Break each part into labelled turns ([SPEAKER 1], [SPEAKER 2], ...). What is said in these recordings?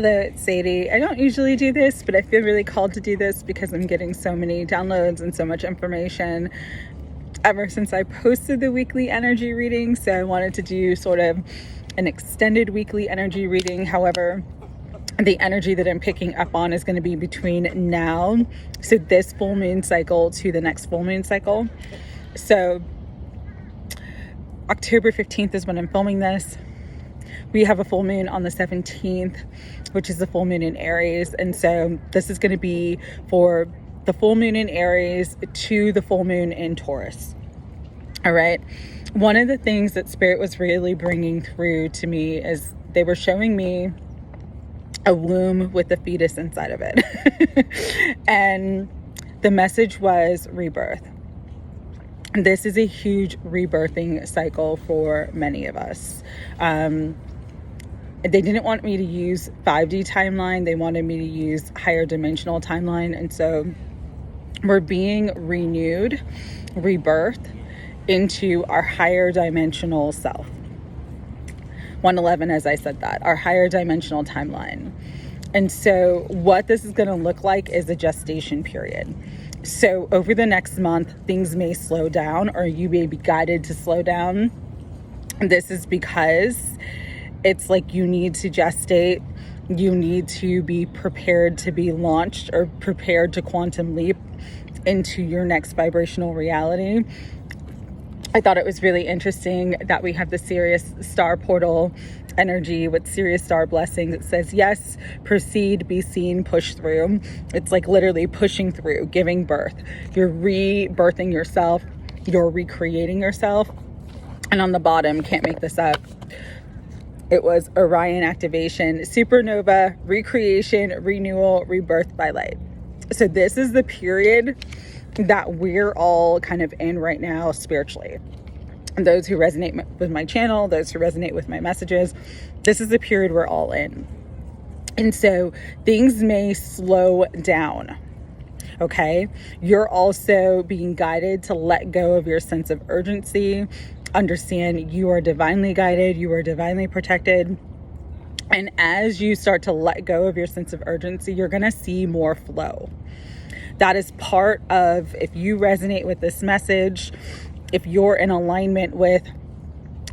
[SPEAKER 1] Hello, it's Sadie. I don't usually do this, but I feel really called to do this because I'm getting so many downloads and so much information ever since I posted the weekly energy reading. So I wanted to do sort of an extended weekly energy reading. However, the energy that I'm picking up on is going to be between now, so this full moon cycle, to the next full moon cycle. So October 15th is when I'm filming this. We have a full moon on the 17th, which is the full moon in Aries. And so this is going to be for the full moon in Aries to the full moon in Taurus. All right. One of the things that Spirit was really bringing through to me is they were showing me a womb with a fetus inside of it. And the message was rebirth. This is a huge rebirthing cycle for many of us. They didn't want me to use 5D timeline. They wanted me to use higher dimensional timeline. And so we're being renewed, rebirthed into our higher dimensional self. 111, as I said that, our higher dimensional timeline. And so what this is going to look like is a gestation period. So over the next month, things may slow down, or you may be guided to slow down. This is because it's like you need to gestate, you need to be prepared to be launched or prepared to quantum leap into your next vibrational reality. I thought it was really interesting that we have the Sirius star portal energy with Sirius star blessings. It says, yes, proceed, be seen, push through. It's like literally pushing through, giving birth. You're rebirthing yourself. You're recreating yourself. And on the bottom, can't make this up, it was Orion activation, supernova, recreation, renewal, rebirth by light. So this is the period that we're all kind of in right now spiritually. And those who resonate with my channel, those who resonate with my messages, this is the period we're all in. And so things may slow down. Okay. You're also being guided to let go of your sense of urgency. Understand you are divinely guided, you are divinely protected. And as you start to let go of your sense of urgency, you're going to see more flow. That is part of, if you resonate with this message, if you're in alignment with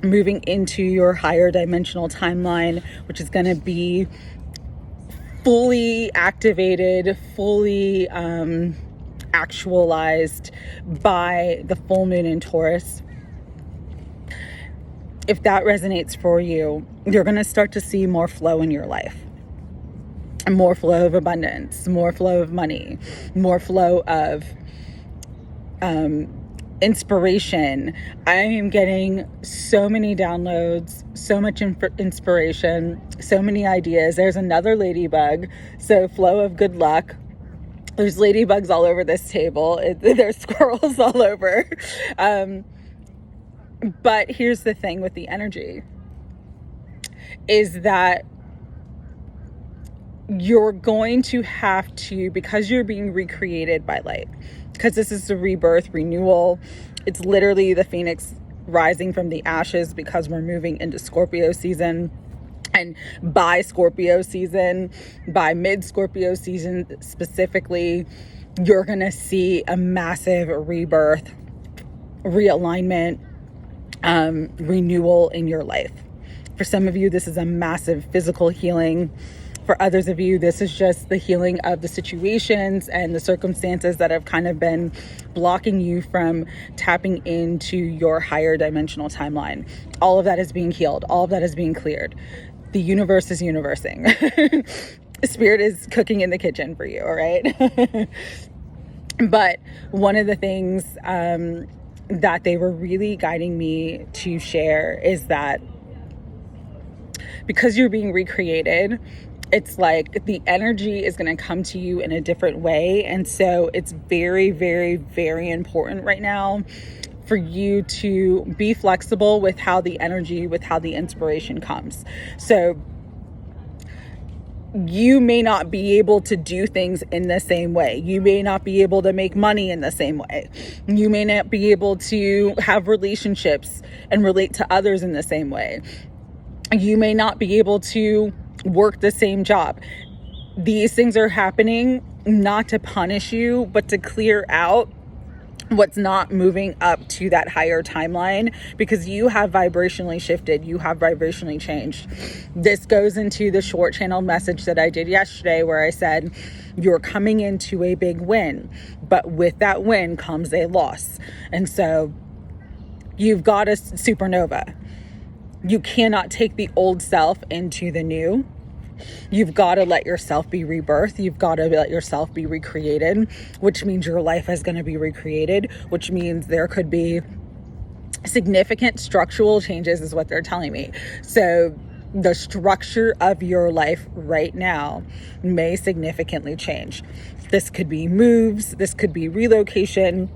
[SPEAKER 1] moving into your higher dimensional timeline, which is going to be fully activated, fully actualized by the full moon in Taurus. If that resonates for you, you're going to start to see more flow in your life. More flow of abundance, more flow of money, more flow of inspiration. I am getting so many downloads, so much inspiration, so many ideas. There's another ladybug. So flow of good luck. There's ladybugs all over this table. There's squirrels all over. But here's the thing with the energy is that you're going to have to, because you're being recreated by light, because this is the rebirth, renewal. It's literally the phoenix rising from the ashes, because we're moving into Scorpio season. And by Scorpio season, by mid-Scorpio season specifically, you're going to see a massive rebirth, realignment, renewal in your life. For some of you, this is a massive physical healing. For others of you, this is just the healing of the situations and the circumstances that have kind of been blocking you from tapping into your higher dimensional timeline. All of that is being healed. All of that is being cleared. The universe is universing. Spirit is cooking in the kitchen for you, all right? But one of the things that they were really guiding me to share is that because you're being recreated, it's like the energy is going to come to you in a different way. And so it's very, very, very important right now for you to be flexible with how the energy, with how the inspiration comes. So you may not be able to do things in the same way. You may not be able to make money in the same way. You may not be able to have relationships and relate to others in the same way. You may not be able to work the same job. These things are happening not to punish you, but to clear out what's not moving up to that higher timeline, because you have vibrationally shifted, you have vibrationally changed. This goes into the short channeled message that I did yesterday, where I said you're coming into a big win, but with that win comes a loss. And so you've got a supernova. You cannot take the old self into the new. You've got to let yourself be rebirthed. You've got to let yourself be recreated, which means your life is going to be recreated, which means there could be significant structural changes, is what they're telling me. So the structure of your life right now may significantly change. This could be moves. This could be relocation.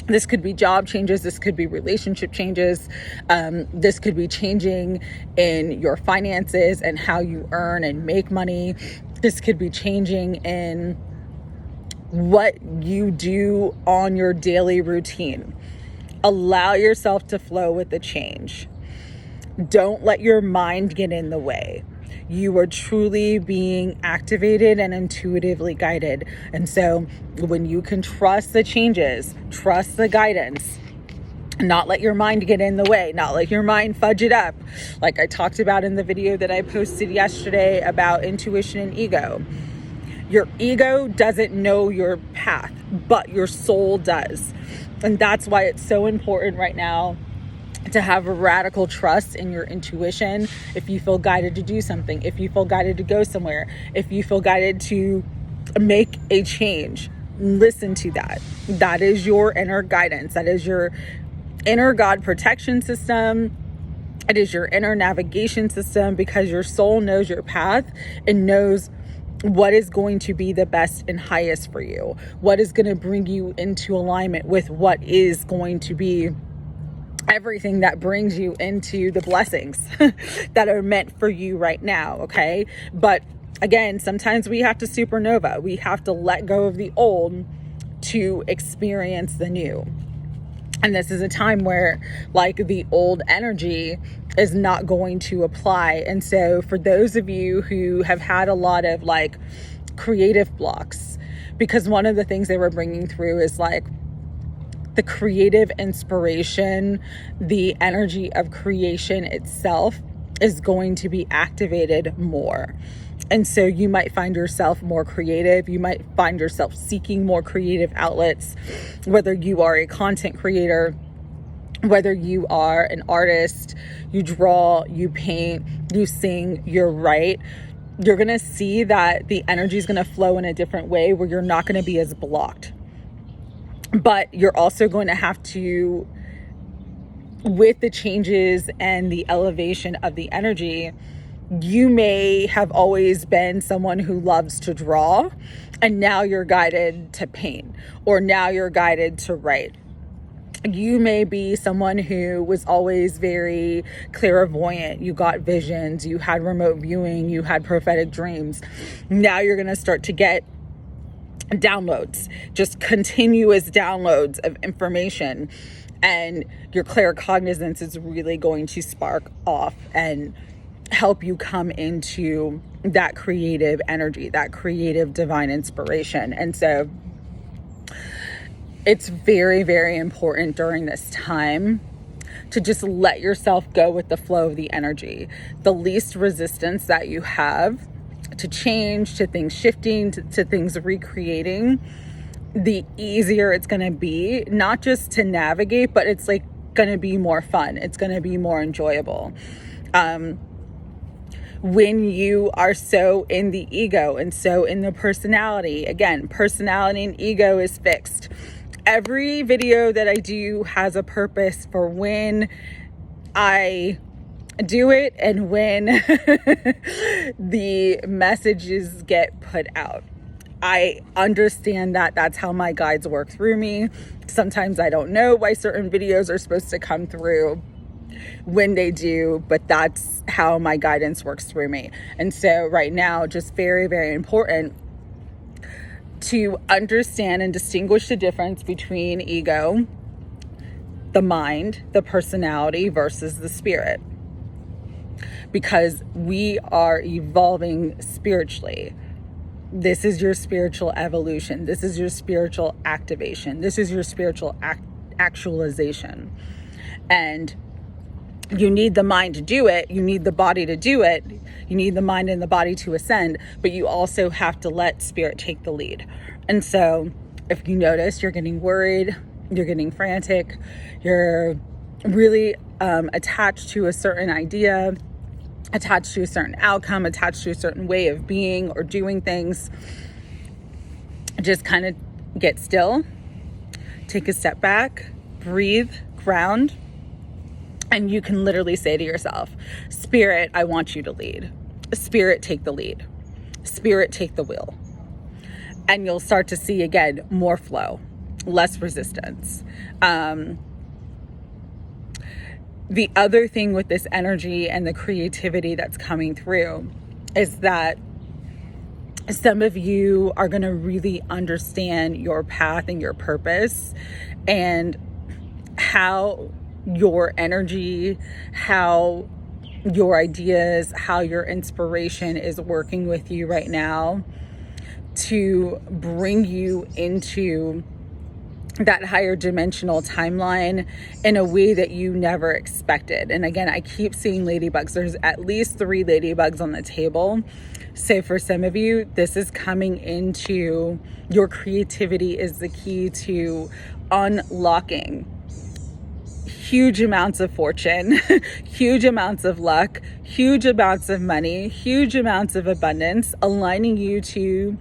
[SPEAKER 1] This could be job changes. This could be relationship changes. This could be changing in your finances and how you earn and make money. This could be changing in what you do on your daily routine. Allow yourself to flow with the change. Don't let your mind get in the way. You are truly being activated and intuitively guided. And so when you can trust the changes, trust the guidance, not let your mind get in the way, not let your mind fudge it up. Like I talked about in the video that I posted yesterday about intuition and ego. Your ego doesn't know your path, but your soul does. And that's why it's so important right now to have a radical trust in your intuition. If you feel guided to do something, if you feel guided to go somewhere, if you feel guided to make a change, listen to that. That is your inner guidance. That is your inner God protection system. It is your inner navigation system, because your soul knows your path and knows what is going to be the best and highest for you, what is going to bring you into alignment with what is going to be everything that brings you into the blessings that are meant for you right now. Okay. But again, sometimes we have to supernova. We have to let go of the old to experience the new. And this is a time where like the old energy is not going to apply. And so for those of you who have had a lot of like creative blocks, because one of the things they were bringing through is like the creative inspiration, the energy of creation itself is going to be activated more. And so you might find yourself more creative. You might find yourself seeking more creative outlets, whether you are a content creator, whether you are an artist, you draw, you paint, you sing, you write. You're going to see that the energy is going to flow in a different way, where you're not going to be as blocked. But you're also going to have to, with the changes and the elevation of the energy, you may have always been someone who loves to draw, and now you're guided to paint, or now you're guided to write. You may be someone who was always very clairvoyant. You got visions, you had remote viewing, you had prophetic dreams. Now you're going to start to get downloads, just continuous downloads of information, and your claircognizance is really going to spark off and help you come into that creative energy, that creative divine inspiration. And so it's very, very important during this time to just let yourself go with the flow of the energy. The least resistance that you have to change, to things shifting, to things recreating, the easier it's going to be, not just to navigate, but it's like going to be more fun. It's going to be more enjoyable. When you are so in the ego and so in the personality, again, personality and ego is fixed. Every video that I do has a purpose for when I do it and when the messages get put out. I understand that that's how my guides work through me. Sometimes I don't know why certain videos are supposed to come through when they do, but that's how my guidance works through me. And so right now, just very, very important to understand and distinguish the difference between ego, the mind, the personality versus the spirit. because we are evolving spiritually. This is your spiritual evolution. This is your spiritual activation. This is your spiritual actualization. And you need the mind to do it. You need the body to do it. You need the mind and the body to ascend, but you also have to let spirit take the lead. And so if you notice you're getting worried, you're getting frantic, you're really attached to a certain idea, attached to a certain outcome, attached to a certain way of being or doing things, just kind of get still, take a step back, breathe, ground, and you can literally say to yourself, Spirit, I want you to lead. Spirit, take the lead. Spirit, take the wheel. And you'll start to see, again, more flow, less resistance. The other thing with this energy and the creativity that's coming through is that some of you are going to really understand your path and your purpose and how your energy, how your ideas, how your inspiration is working with you right now to bring you into that higher dimensional timeline in a way that you never expected. And again, I keep seeing ladybugs. There's at least 3 ladybugs on the table. So for some of you, this is coming into your creativity is the key to unlocking huge amounts of fortune, huge amounts of luck, huge amounts of money, huge amounts of abundance, aligning you to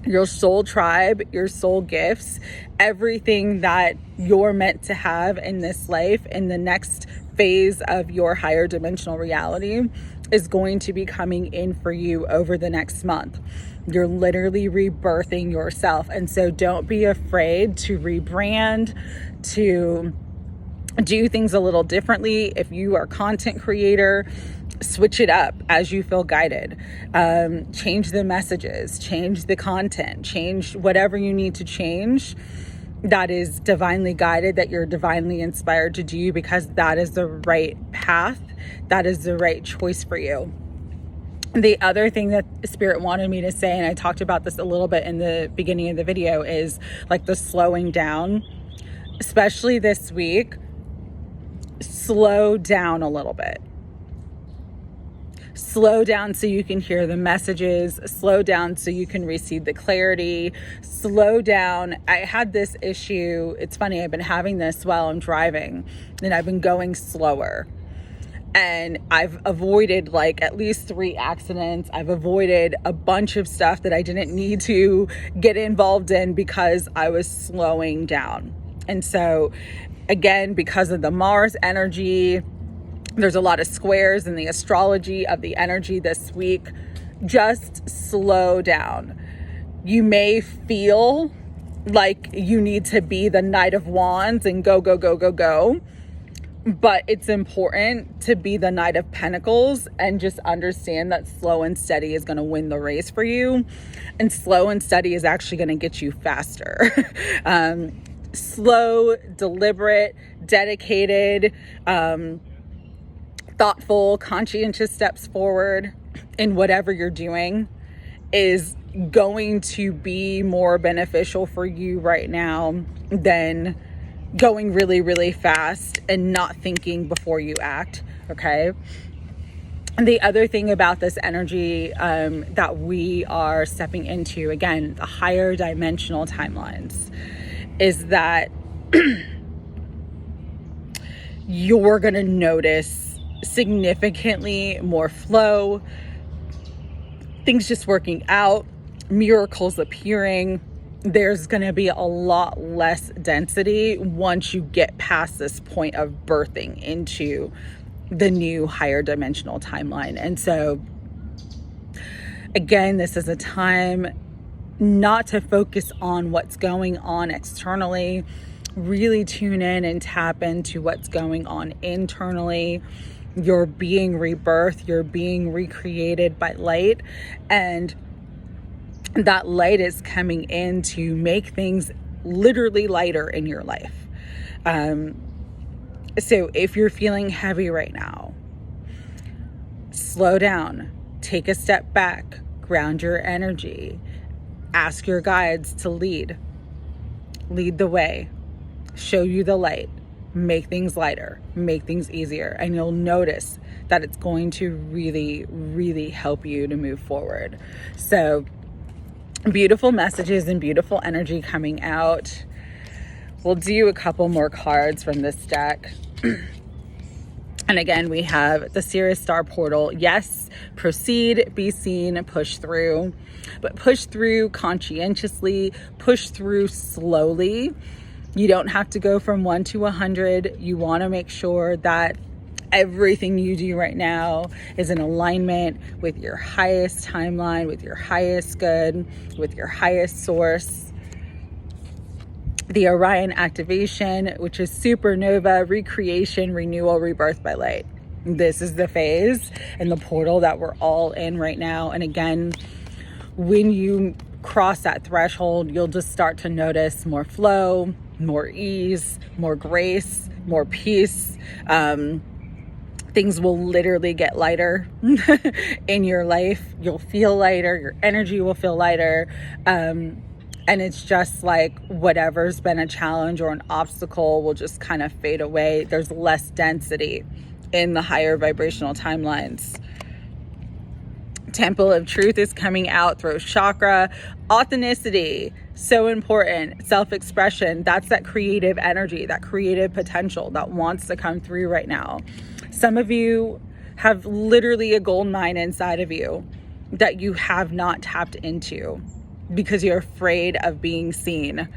[SPEAKER 1] your soul tribe, your soul gifts, everything that you're meant to have in this life, in the next phase of your higher dimensional reality is going to be coming in for you over the next month. You're literally rebirthing yourself. And so don't be afraid to rebrand, to do things a little differently. If you are a content creator, switch it up as you feel guided. Change the messages, change the content, change whatever you need to change that is divinely guided, that you're divinely inspired to do, because that is the right path. That is the right choice for you. The other thing that Spirit wanted me to say, and I talked about this a little bit in the beginning of the video, is like the slowing down, especially this week. Slow down a little bit. Slow down so you can hear the messages. Slow down so you can receive the clarity. Slow down. I had this issue. It's funny, I've been having this while I'm driving, and I've been going slower. And I've avoided like at least 3 accidents. I've avoided a bunch of stuff that I didn't need to get involved in because I was slowing down. And so, again, because of the Mars energy, there's a lot of squares in the astrology of the energy this week. Just slow down. You may feel like you need to be the Knight of Wands and go, go, go, go, go. But it's important to be the Knight of Pentacles and just understand that slow and steady is going to win the race for you. And slow and steady is actually going to get you faster. Slow, deliberate, dedicated, thoughtful, conscientious steps forward in whatever you're doing is going to be more beneficial for you right now than going really, really fast and not thinking before you act. Okay. And the other thing about this energy that we are stepping into, again, the higher dimensional timelines, is that you're going to notice significantly more flow, things just working out, miracles appearing. There's going to be a lot less density once you get past this point of birthing into the new higher dimensional timeline. And so, again, this is a time not to focus on what's going on externally. Really tune in and tap into what's going on internally. You're being rebirthed, you're being recreated by light, and that light is coming in to make things literally lighter in your life. So if you're feeling heavy right now, slow down, take a step back, ground your energy, ask your guides to lead the way, show you the light, make things lighter, make things easier, and you'll notice that it's going to really, really help you to move forward. So beautiful messages and beautiful energy coming out. We'll do a couple more cards from this deck. And again, we have the Sirius Star Portal. Yes, proceed, be seen, push through, but push through conscientiously, push through slowly. You don't have to go from 1 to 100. You want to make sure that everything you do right now is in alignment with your highest timeline, with your highest good, with your highest source. The Orion activation, which is supernova, recreation, renewal, rebirth by light. This is the phase and the portal that we're all in right now. And again, when you cross that threshold, you'll just start to notice more flow, more ease, more grace, more peace. Things will literally get lighter in your life. You'll feel lighter. Your energy will feel lighter. And it's just like whatever's been a challenge or an obstacle will just kind of fade away. There's less density in the higher vibrational timelines. Temple of Truth is coming out, throat chakra. Authenticity, so important. Self-expression, that's that creative energy, that creative potential that wants to come through right now. Some of you have literally a gold mine inside of you that you have not tapped into because you're afraid of being seen.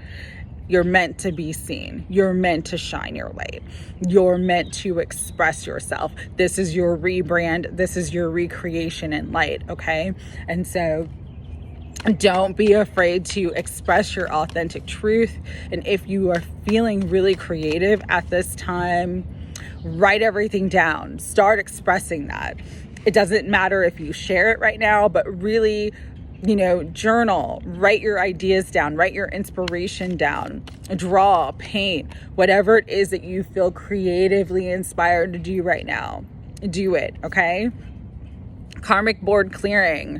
[SPEAKER 1] You're meant to be seen. You're meant to shine your light. You're meant to express yourself. This is your rebrand. This is your recreation in light, okay? And so don't be afraid to express your authentic truth. And if you are feeling really creative at this time, write everything down. Start expressing that. It doesn't matter if you share it right now, but really, journal, write your ideas down, write your inspiration down, draw, paint, whatever it is that you feel creatively inspired to do right now. Do it, okay? Karmic board clearing,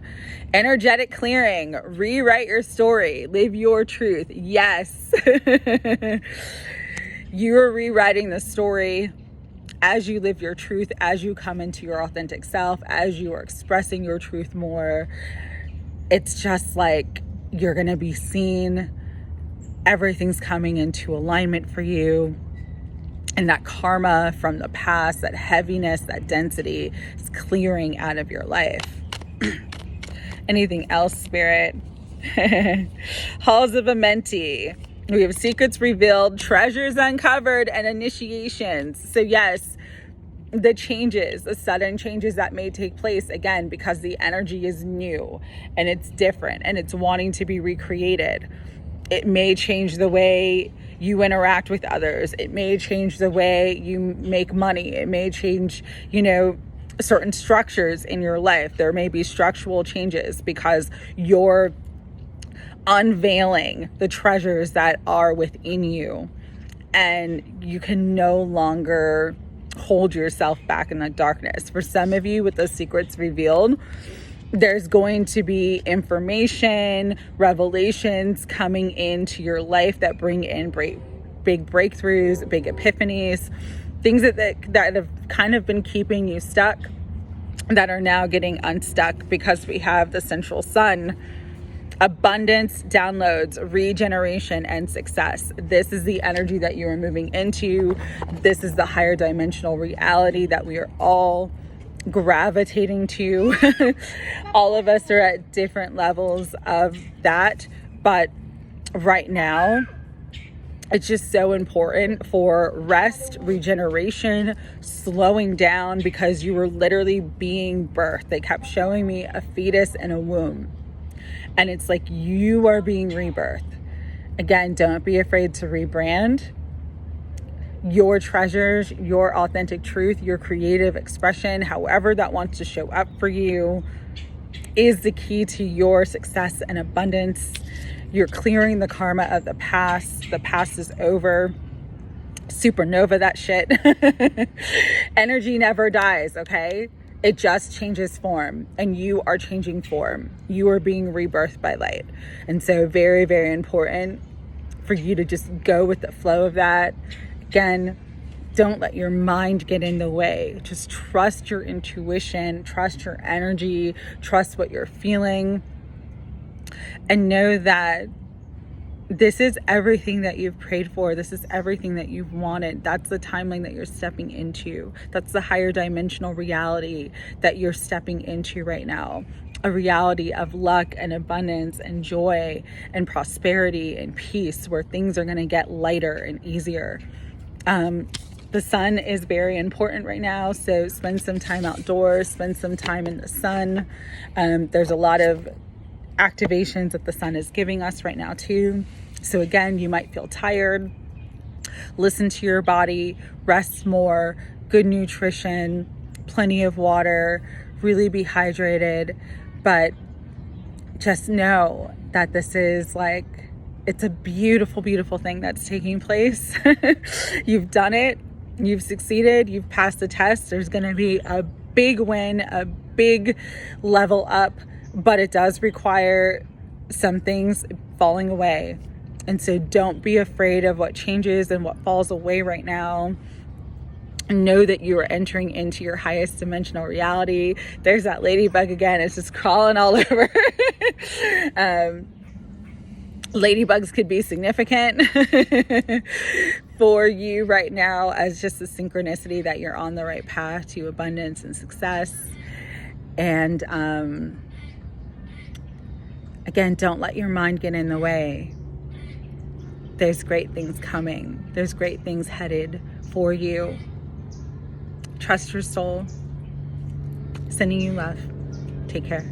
[SPEAKER 1] energetic clearing, rewrite your story, live your truth. Yes, you are rewriting the story as you live your truth, as you come into your authentic self, as you are expressing your truth more. It's just like you're going to be seen. Everything's coming into alignment for you. And that karma from the past, that heaviness, that density is clearing out of your life. Anything else, Spirit? Halls of Amenti. We have secrets revealed, treasures uncovered, and initiations. So yes, the sudden changes that may take place, again, because the energy is new and it's different and it's wanting to be recreated. It may change the way you interact with others. It may change the way you make money. It may change, certain structures in your life. There may be structural changes because you're unveiling the treasures that are within you, and you can no longer hold yourself back in the darkness. For some of you, with the secrets revealed, there's going to be information, revelations coming into your life that bring in big breakthroughs, big epiphanies, things that have kind of been keeping you stuck that are now getting unstuck because we have the central sun. Abundance, downloads, regeneration, and success. This is the energy that you are moving into. This is the higher dimensional reality that we are all gravitating to. All of us are at different levels of that. But right now, it's just so important for rest, regeneration, slowing down, because you were literally being birthed. They kept showing me a fetus in a womb. And it's like you are being rebirthed. Again, don't be afraid to rebrand. Your treasures, your authentic truth, your creative expression, however that wants to show up for you, is the key to your success and abundance. You're clearing the karma of the past. The past is over. Supernova that shit. Energy never dies, okay? It just changes form, and you are changing form. You are being rebirthed by light. And so very, very important for you to just go with the flow of that. Again, don't let your mind get in the way. Just trust your intuition, trust your energy, trust what you're feeling, and know that this is everything that you've prayed for. This is everything that you've wanted. That's the timeline that you're stepping into. That's the higher dimensional reality that you're stepping into right now. A reality of luck and abundance and joy and prosperity and peace, where things are going to get lighter and easier. The sun is very important right now, so spend some time outdoors, spend some time in the sun. There's a lot of activations that the sun is giving us right now too. So again, you might feel tired. Listen to your body, rest more, good nutrition, plenty of water, really be hydrated. But just know that this is like, it's a beautiful, beautiful thing that's taking place. You've done it. You've succeeded. You've passed the test. There's going to be a big win, a big level up, but it does require some things falling away. And so don't be afraid of what changes and what falls away right now. Know that you are entering into your highest dimensional reality. There's that ladybug again. It's just crawling all over. Ladybugs could be significant for you right now as just a synchronicity that you're on the right path to abundance and success. And again, don't let your mind get in the way. There's great things coming. There's great things headed for you. Trust your soul. Sending you love. Take care.